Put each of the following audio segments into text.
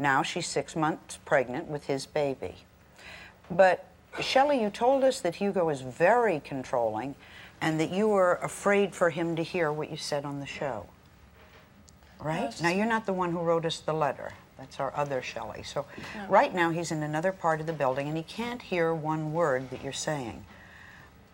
Now she's 6 months pregnant with his baby. But Shelley, you told us that Hugo is very controlling and that you were afraid for him to hear what you said on the show, right? Yes. Now, you're not the one who wrote us the letter. That's our other Shelley. So right now he's in another part of the building and he can't hear one word that you're saying.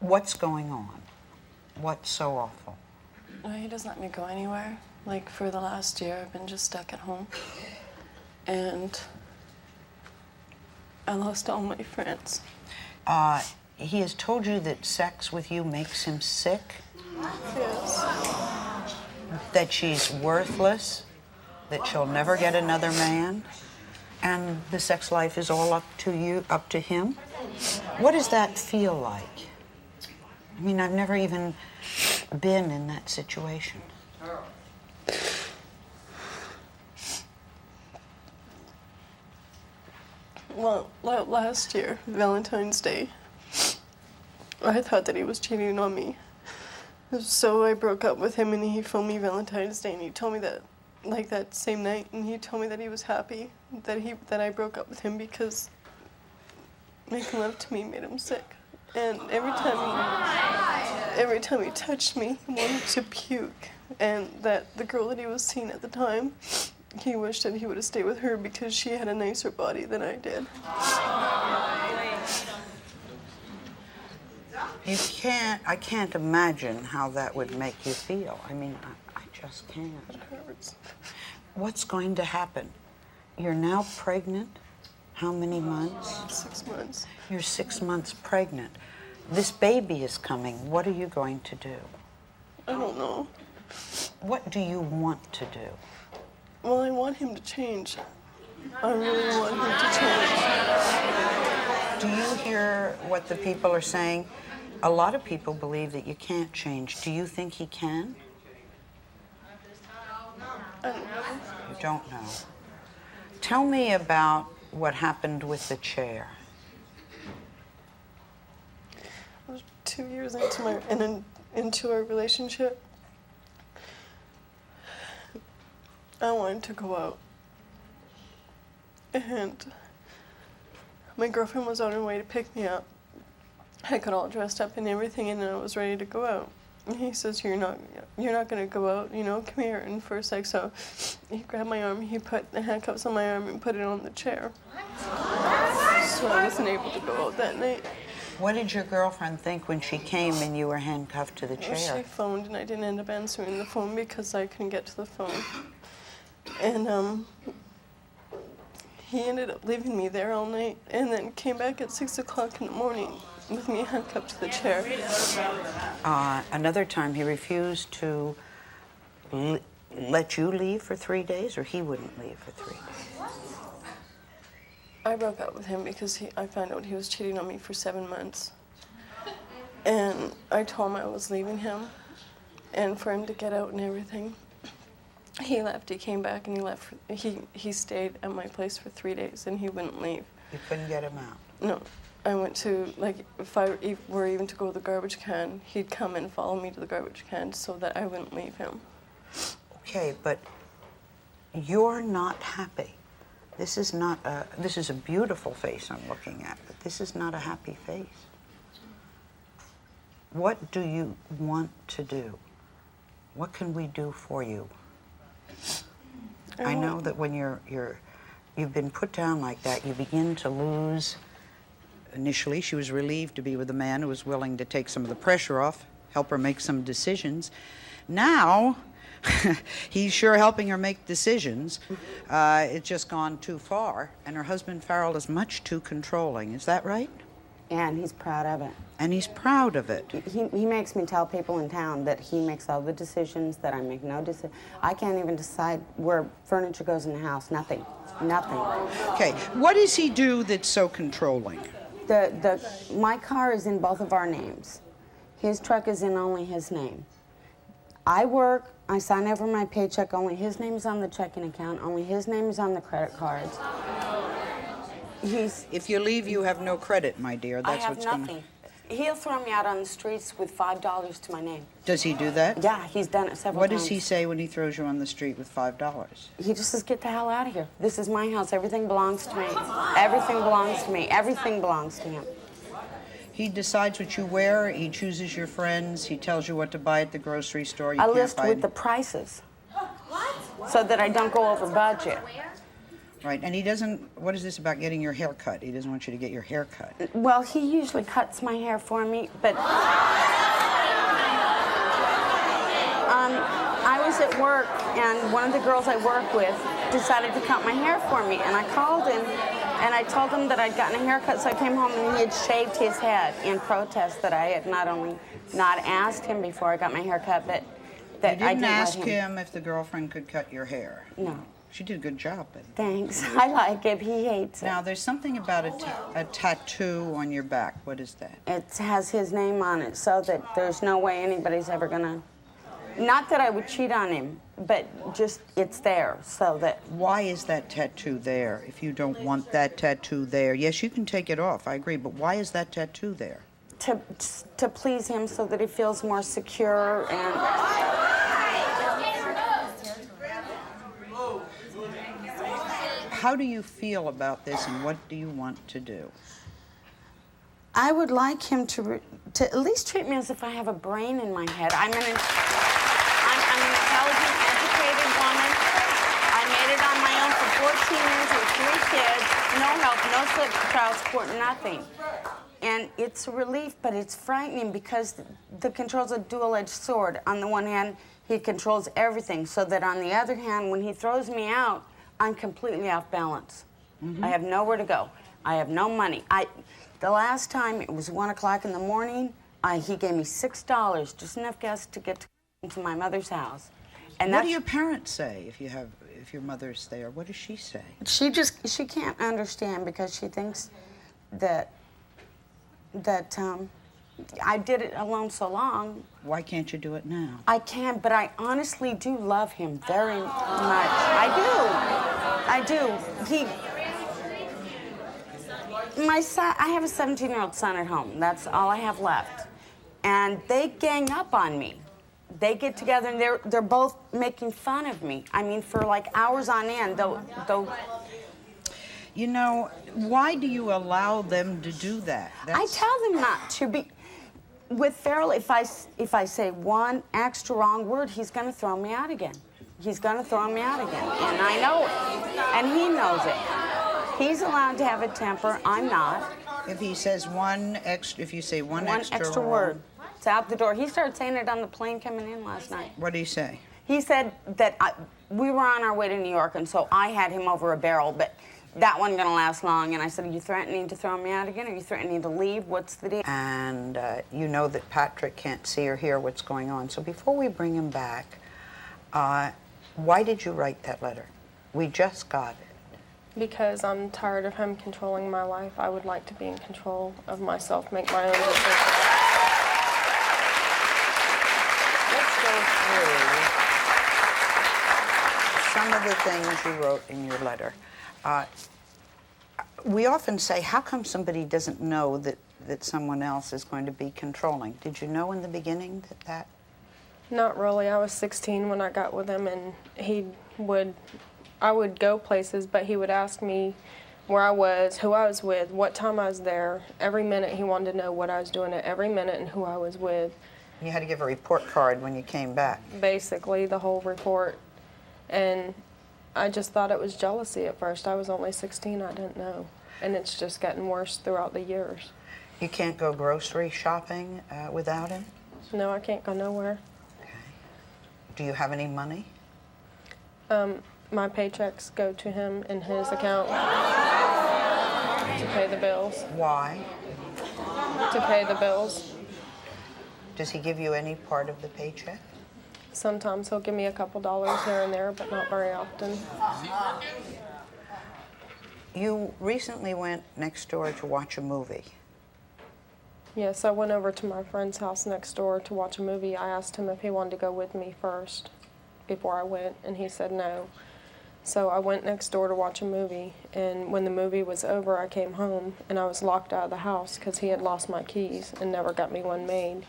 What's going on? What's so awful? He doesn't let me go anywhere. Like, for the last year, I've been just stuck at home. And I lost all my friends. He has told you that sex with you makes him sick? Yes. That she's worthless? That she'll never get another man? And the sex life is all up to you, up to him? What does that feel like? I mean, I've never even been in that situation. Well, last year, Valentine's Day, I thought that he was cheating on me. So I broke up with him and he phoned me Valentine's Day and he told me that, like, that same night, and he told me that he was happy, that I broke up with him because making love to me made him sick. And every time he touched me, he wanted to puke. And that the girl that he was seeing at the time, he wished that he would have stayed with her because she had a nicer body than I did. I can't imagine how that would make you feel. I mean, I just can't. It hurts. What's going to happen? You're now pregnant? How many months? 6 months. You're 6 months pregnant. This baby is coming. What are you going to do? I don't know. What do you want to do? Well, I want him to change. I really want him to change. Do you hear what the people are saying? A lot of people believe that you can't change. Do you think he can? I don't know. You don't know. Tell me about what happened with the chair. I was 2 years into our relationship. I wanted to go out. And my girlfriend was on her way to pick me up. I got all dressed up and everything, and I was ready to go out. And he says, you're not gonna go out, you know, come here. And for a sec, so he grabbed my arm, he put the handcuffs on my arm and put it on the chair. So I wasn't able to go out that night. What did your girlfriend think when she came and you were handcuffed to the chair? She phoned, and I didn't end up answering the phone because I couldn't get to the phone. And he ended up leaving me there all night and then came back at 6 o'clock in the morning with me handcuffed to the chair. Another time he refused to let you leave for 3 days, or he wouldn't leave for 3 days? I broke up with him because I found out he was cheating on me for 7 months. And I told him I was leaving him, and for him to get out and everything. He left, he came back, and he left. He stayed at my place for 3 days, and he wouldn't leave. You couldn't get him out? No. I went to, like, if I were even to go to the garbage can, he'd come and follow me to the garbage can so that I wouldn't leave him. Okay, but you're not happy. This is not this is a beautiful face I'm looking at, but this is not a happy face. What do you want to do? What can we do for you? I know that when you've been put down like that, you begin to lose. Initially, she was relieved to be with a man who was willing to take some of the pressure off, help her make some decisions. Now, he's sure helping her make decisions. It's just gone too far, and her husband, Farrell, is much too controlling. Is that right? And he's proud of it. And he's proud of it. He makes me tell people in town that he makes all the decisions, that I make no decisions. I can't even decide where furniture goes in the house. Nothing. Nothing. Okay, what does he do that's so controlling? My car is in both of our names. His truck is in only his name. I work, I sign over my paycheck, only his name is on the checking account, only his name is on the credit cards. If you leave, you have no credit, my dear. That's what's going to... I have nothing. He'll throw me out on the streets with $5 to my name. Does he do that? Yeah, he's done it several What times. does he say when he throws you on the street with $5? He just says, get the hell out of here. This is my house. Everything belongs to me. Everything belongs to me. Everything belongs to him. He decides what you wear, he chooses your friends, he tells you what to buy at the grocery store. You A can't list buy with the prices. So that I don't go over budget. Right, and he doesn't, what is this about getting your hair cut? He doesn't want you to get your hair cut. Well, he usually cuts my hair for me, but I was at work, and one of the girls I work with decided to cut my hair for me, and I called him, and I told him that I'd gotten a haircut, so I came home, and he had shaved his head in protest that I had not only not asked him before I got my hair cut, but that You I didn't didn't ask let him. him if the girlfriend could cut your hair. No. She did a good job, but... Thanks. I like it. He hates it. Now, there's something about a tattoo on your back. What is that? It has his name on it, so that there's no way anybody's ever gonna... Not that I would cheat on him, but just it's there, so that... Why is that tattoo there if you don't want that tattoo there? Yes, you can take it off, I agree, but why is that tattoo there? To please him so that he feels more secure and... How do you feel about this, and what do you want to do? I would like him to at least treat me as if I have a brain in my head. I'm an intelligent, educated woman. I made it on my own for 14 years with 3 kids, no help, no child support, nothing. And it's a relief, but it's frightening because the control's a dual-edged sword. On the one hand, he controls everything, so that on the other hand, when he throws me out, I'm completely off balance. Mm-hmm. I have nowhere to go. I have no money. The last time, it was 1 o'clock in the morning, he gave me $6, just enough gas to get to my mother's house. And what do your parents say if your mother's there? What does she say? She can't understand because she thinks that I did it alone so long. Why can't you do it now? I can, but I honestly do love him very much. I do. My son, I have a 17-year-old son at home. That's all I have left. And they gang up on me. They get together and they're both making fun of me. I mean, for like hours on end, they'll You know, why do you allow them to do that? I tell them not to be. With Farrell, if I say one extra wrong word, he's going to throw me out again. He's going to throw me out again, and I know it, and he knows it. He's allowed to have a temper. I'm not. If he says if you say one extra word, it's out the door. He started saying it on the plane coming in last night. What did he say? He said that we were on our way to New York, and so I had him over a barrel, but that wasn't going to last long. And I said, are you threatening to throw me out again? Are you threatening to leave? What's the deal? And you know that Patrick can't see or hear what's going on. So before we bring him back, why did you write that letter? We just got it. Because I'm tired of him controlling my life. I would like to be in control of myself, make my own decisions. Let's go through some of the things you wrote in your letter. We often say, how come somebody doesn't know that someone else is going to be controlling? Did you know in the beginning that? Not really. I was 16 when I got with him, and I would go places, but he would ask me where I was, who I was with, what time I was there. Every minute he wanted to know what I was doing at every minute and who I was with. You had to give a report card when you came back. Basically, the whole report. And I just thought it was jealousy at first. I was only 16, I didn't know. And it's just gotten worse throughout the years. You can't go grocery shopping without him? No, I can't go nowhere. Okay. Do you have any money? My paychecks go to him in his account to pay the bills. Why? To pay the bills. Does he give you any part of the paycheck? Sometimes he'll give me a couple dollars here and there, but not very often. You recently went next door to watch a movie. Yes, I went over to my friend's house next door to watch a movie. I asked him if he wanted to go with me first before I went, and he said no. So I went next door to watch a movie, and when the movie was over, I came home, and I was locked out of the house because he had lost my keys and never got me one made.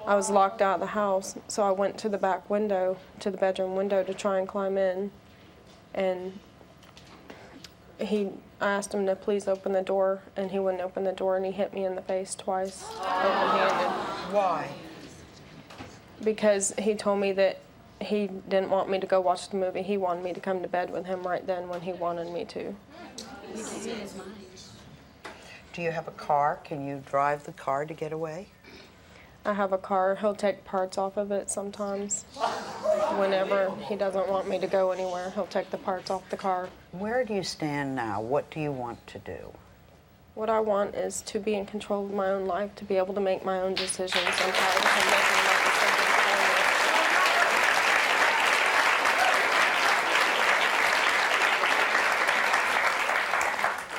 I was locked out of the house, so I went to the back window, to the bedroom window, to try and climb in, and I asked him to please open the door, and he wouldn't open the door, and he hit me in the face twice, open-handed. Why? Because he told me that he didn't want me to go watch the movie. He wanted me to come to bed with him right then when he wanted me to. Do you have a car? Can you drive the car to get away? I have a car. He'll take parts off of it sometimes. Whenever he doesn't want me to go anywhere, he'll take the parts off the car. Where do you stand now? What do you want to do? What I want is to be in control of my own life, to be able to make my own decisions. I'm tired of him making my decisions for me.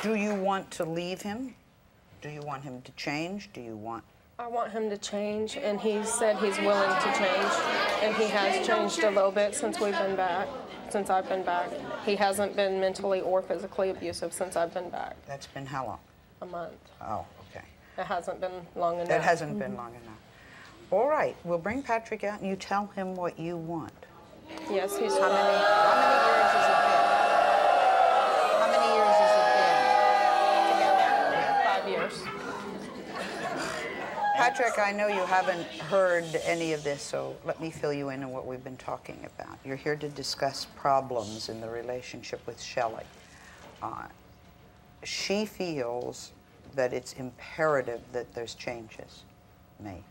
Do you want to leave him? Do you want him to change? Do you want... I want him to change, and he said he's willing to change, and he has changed a little bit since we've been back, since I've been back. He hasn't been mentally or physically abusive since I've been back. That's been how long? A month. Oh, okay. It hasn't been long enough. It hasn't been long enough. All right, we'll bring Patrick out and you tell him what you want. Yes, he's How many years has it been? How many years has it been? together. 5 years. Patrick, I know you haven't heard any of this, so let me fill you in on what we've been talking about. You're here to discuss problems in the relationship with Shelley. She feels that it's imperative that there's changes made.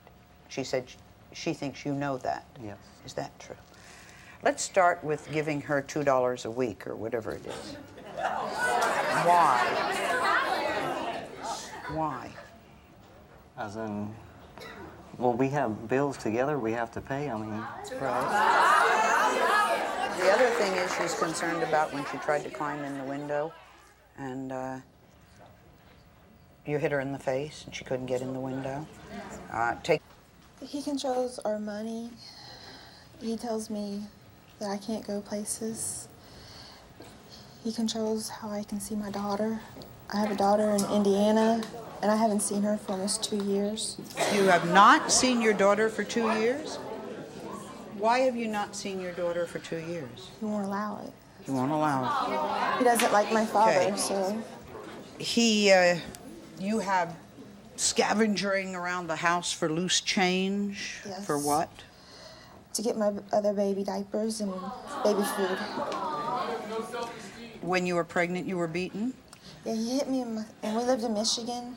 She said she thinks you know that. Yes. Is that true? Let's start with giving her $2 a week or whatever it is. Why? Why? As in, well, we have bills together we have to pay. I mean, Right. The other thing is she's concerned about when she tried to climb in the window and you hit her in the face and she couldn't get in the window. He controls our money. He tells me that I can't go places. He controls how I can see my daughter. I have a daughter in Indiana, and I haven't seen her for almost 2 years. You have not seen your daughter for 2 years? Why have you not seen your daughter for 2 years? He won't allow it. He won't allow it. He doesn't like my father, Okay. so You have scavenging around the house for loose change? Yes. For what? to get my other baby diapers and baby food. When you were pregnant, you were beaten? Yeah, he hit me in my, and we lived in Michigan.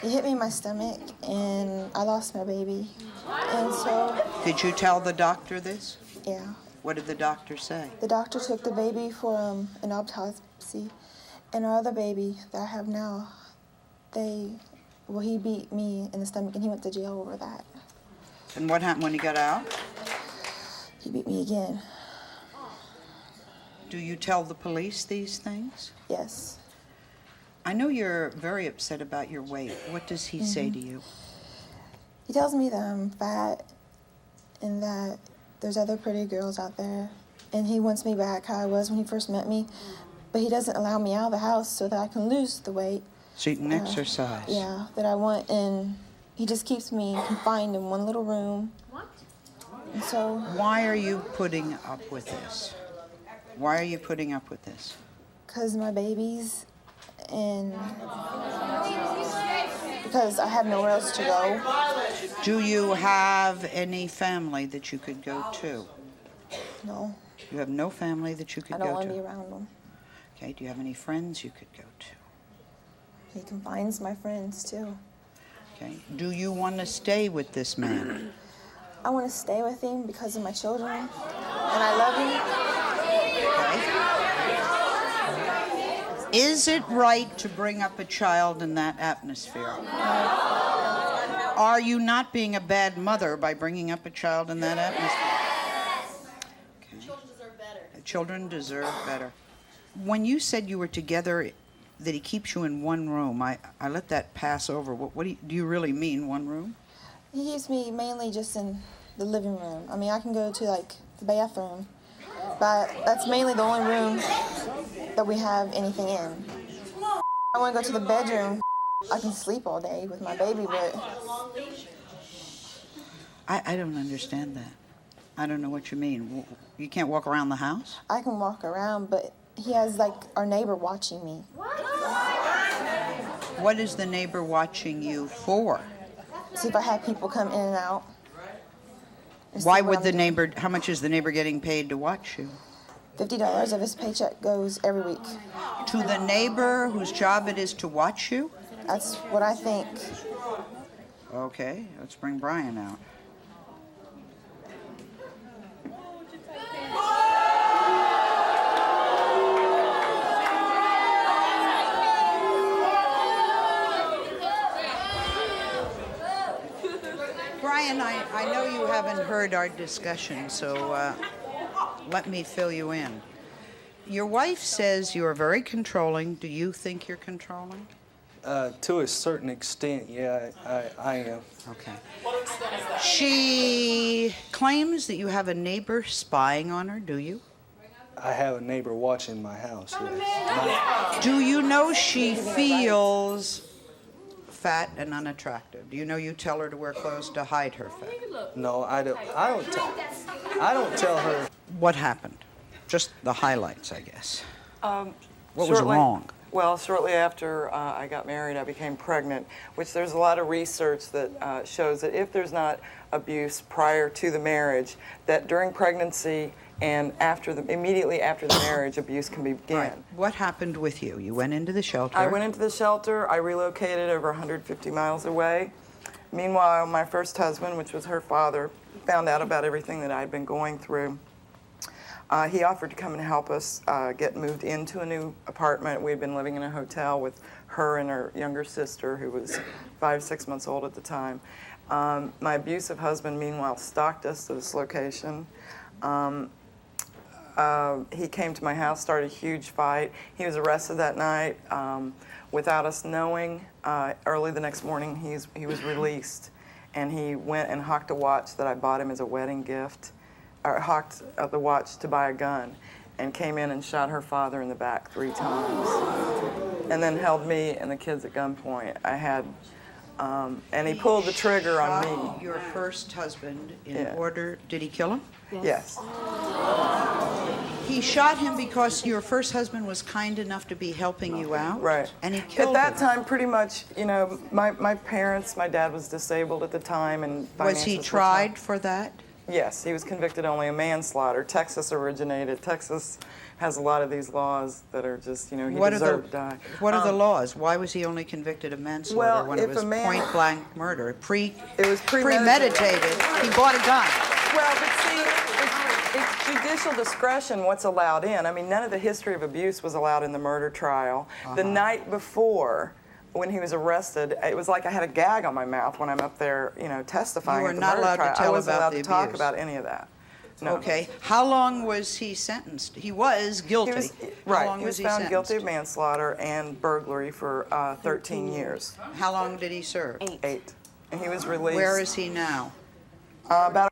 He hit me in my stomach, and I lost my baby. And so... Did you tell the doctor this? Yeah. What did the doctor say? The doctor took the baby for an autopsy, and our other baby that I have now, he beat me in the stomach, and he went to jail over that. And what happened when he got out? He beat me again. Do you tell the police these things? Yes. I know you're very upset about your weight. What does he say to you? He tells me that I'm fat and that there's other pretty girls out there, and he wants me back how I was when he first met me, but he doesn't allow me out of the house so that I can lose the weight. So you can exercise. Yeah, that I want, and he just keeps me confined in one little room. What? And so... Why are you putting up with this? Why are you putting up with this? Because my babies, and because I have nowhere else to go. Do you have any family that you could go to? No. You have no family that you could I go don't to? want to be around them. Okay, do you have any friends you could go to? He confines my friends, too. Okay, do you want to stay with this man? I want to stay with him because of my children, and I love him. Okay. Is it right to bring up a child in that atmosphere? Are you not being a bad mother by bringing up a child in that atmosphere? Okay. Children deserve better. Children deserve better. When you said you were together, that he keeps you in one room, I let that pass over. What do you really mean, one room? He keeps me mainly just in the living room. I mean, I can go to, like, the bathroom, but that's mainly the only room that we have anything in. I want to go to the bedroom. I can sleep all day with my baby, but... I don't understand that. I don't know what you mean. You can't walk around the house? I can walk around, but he has, like, our neighbor watching me. What is the neighbor watching you for? See if I have people come in and out. Why would the neighbor, how much is the neighbor getting paid to watch you? $50 of his paycheck goes every week. To the neighbor whose job it is to watch you? That's what I think. Okay, let's bring Brian out. Brian, I know you haven't heard our discussion, so let me fill you in. Your wife says you're very controlling. Do you think you're controlling? To a certain extent, yeah, I am. Okay. She claims that you have a neighbor spying on her, do you? I have a neighbor watching my house, yes. Do you know she feels fat and unattractive? Do you know you tell her to wear clothes to hide her fat? No, I don't tell her. What happened? Just the highlights, I guess. What was Shortly- wrong? Well, shortly after I got married, I became pregnant, which there's a lot of research that shows that if there's not abuse prior to the marriage, that during pregnancy and immediately after the marriage, abuse can begin. Right. What happened with you? You went into the shelter. I went into the shelter. I relocated over 150 miles away. Meanwhile, my first husband, which was her father, found out about everything that I'd been going through. He offered to come and help us get moved into a new apartment. We had been living in a hotel with her and her younger sister, who was 5-6 months old at the time. My abusive husband, meanwhile, stalked us to this location. He came to my house, started a huge fight. He was arrested that night without us knowing. Early the next morning, he was released, and he went and hawked a watch that I bought him as a wedding gift. Or hawked the watch to buy a gun, and came in and shot her father in the back 3 times, and then held me and the kids at gunpoint. And he pulled the trigger on me. Your first husband in Yeah. order, did he kill him? Yes. He shot him because your first husband was kind enough to be helping you out? Right. And he killed At that him. time, pretty much, you know, my parents, my dad was disabled at the time, and Was he finances were tried tough. for that? Yes, he was convicted only of manslaughter. Texas originated. Texas has a lot of these laws that are just, you know, he deserved to die. What are the laws? Why was he only convicted of manslaughter well, when it if was a man- point blank murder? It was Premeditated. He bought a gun. Well, but see, it's judicial discretion what's allowed in. I mean, none of the history of abuse was allowed in the murder trial. The night before, when he was arrested, it was like I had a gag on my mouth when I'm up there, you know, testifying You were at the not murder allowed to trial. tell I wasn't about allowed the to talk abuse. about any of that. No. Okay. How long was he sentenced? He was guilty. He was, How right. long He was he found guilty of sentenced? manslaughter and burglary for 13 years. How long did he serve? 8. And he was released. Where is he now? About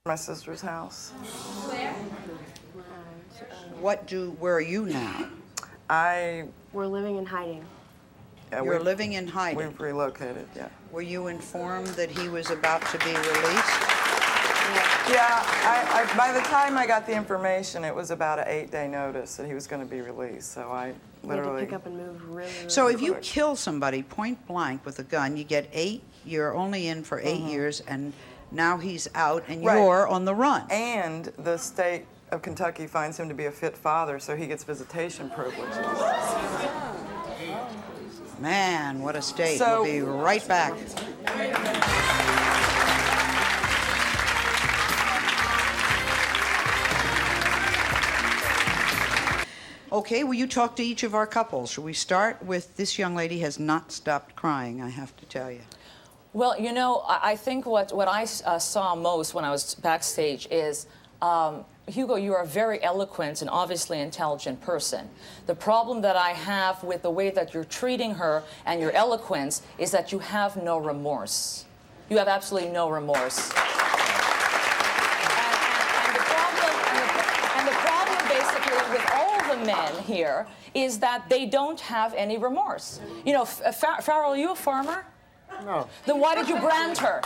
my sister's house. Where are you now? We're living in hiding. You're living in hiding. We've relocated, yeah. Were you informed that he was about to be released? Yeah, by the time I got the information, it was about an 8-day notice that he was going to be released. So I We had to literally. pick up and move really, really So if you quick. kill somebody point blank with a gun, you get 8, you're only in for 8 years, and now he's out and Right. you're on the run. And the state of Kentucky finds him to be a fit father, so he gets visitation privileges. Man, what a state. So- We'll be right back. Okay, will you talk to each of our couples? Shall we start with this young lady has not stopped crying, I have to tell you. Well, you know, I think what I saw most when I was backstage is, Hugo, you are a very eloquent and obviously intelligent person. The problem that I have with the way that you're treating her and your eloquence is that you have no remorse. You have absolutely no remorse. And the problem women here is that they don't have any remorse. You know, Farrell, are you a farmer? No. Then why did you brand her?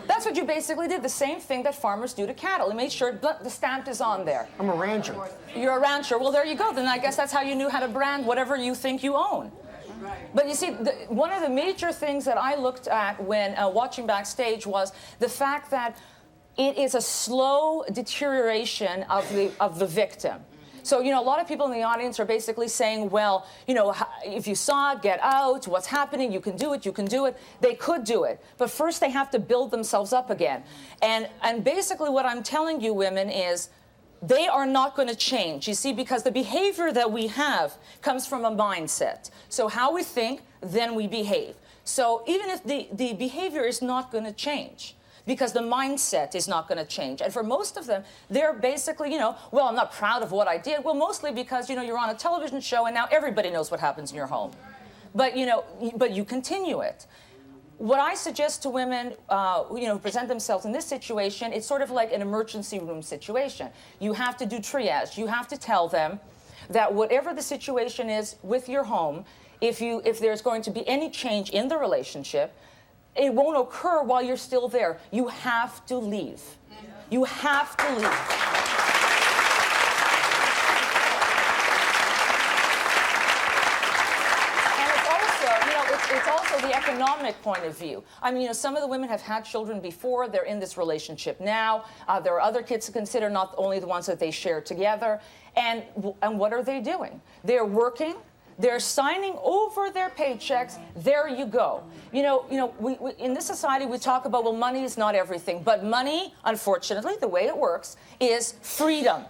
That's what you basically did, the same thing that farmers do to cattle. You made sure the stamp is on there. I'm a rancher. You're a rancher. Well, there you go. Then I guess that's how you knew how to brand whatever you think you own. But you see, one of the major things that I looked at when watching Backstage was the fact that it is a slow deterioration of the victim. So, you know, a lot of people in the audience are basically saying, well, you know, if you saw it, get out, what's happening, you can do it, you can do it. They could do it. But first they have to build themselves up again. And basically what I'm telling you women is they are not going to change, you see, because the behavior that we have comes from a mindset. So how we think, then we behave. So even if the behavior is not going to change, because the mindset is not going to change. And for most of them, they're basically, you know, well, I'm not proud of what I did. Well, mostly because, you know, you're on a television show and now everybody knows what happens in your home. But, you know, but you continue it. What I suggest to women, you know, who present themselves in this situation, it's sort of like an emergency room situation. You have to do triage. You have to tell them that whatever the situation is with your home, if there's going to be any change in the relationship, it won't occur while you're still there. You have to leave. You have to leave. And it's also, you know, it's also the economic point of view. I mean, you know, some of the women have had children before. They're in this relationship now. There are other kids to consider, not only the ones that they share together. And what are they doing? They're working. They're signing over their paychecks. There you go. You know, we in this society we talk about, well, money is not everything, but money, unfortunately, the way it works, is freedom.